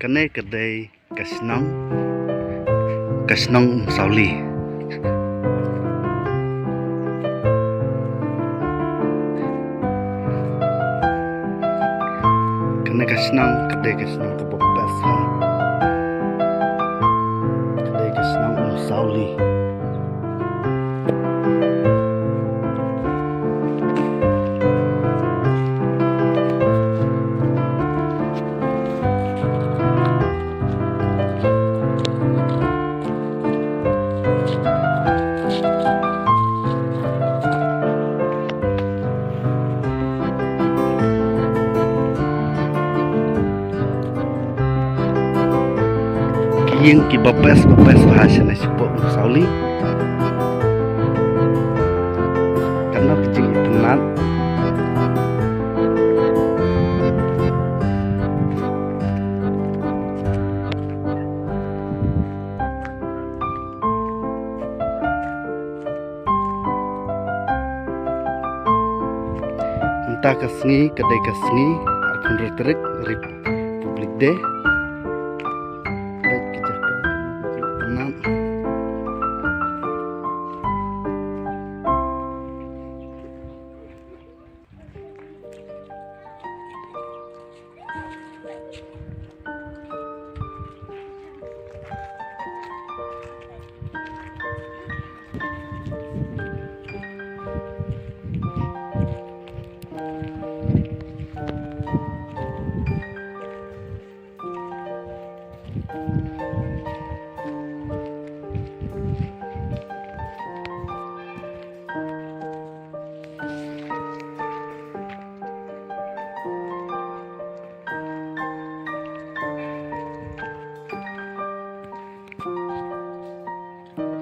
Kene kedai shnong umsawli. Kene kedai shnong kebabas ha. Kedai shnong umsawli. Yang kibabas bahasa nasi pok umsawli karena kecil tenat entah kesni kedai kesni arpun retrik republik deh.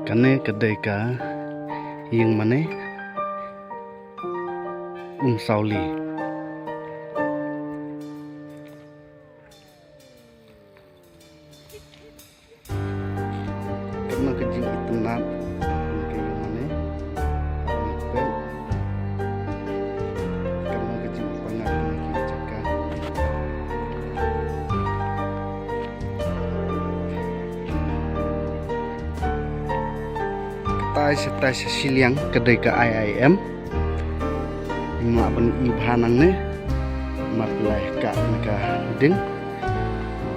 Kene kedai yang mana umsawli. Karena kejing tenat yang mana karena kejing pangat yang jaga. Setai siliang kedai IIM yang melakukan ibhanang ne matlai ka ding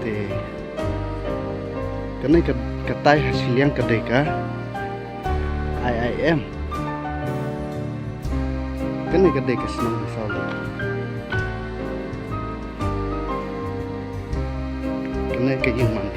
te kene ketai siliang kedai IIM kene kedai shnong umsawli kene yang mana.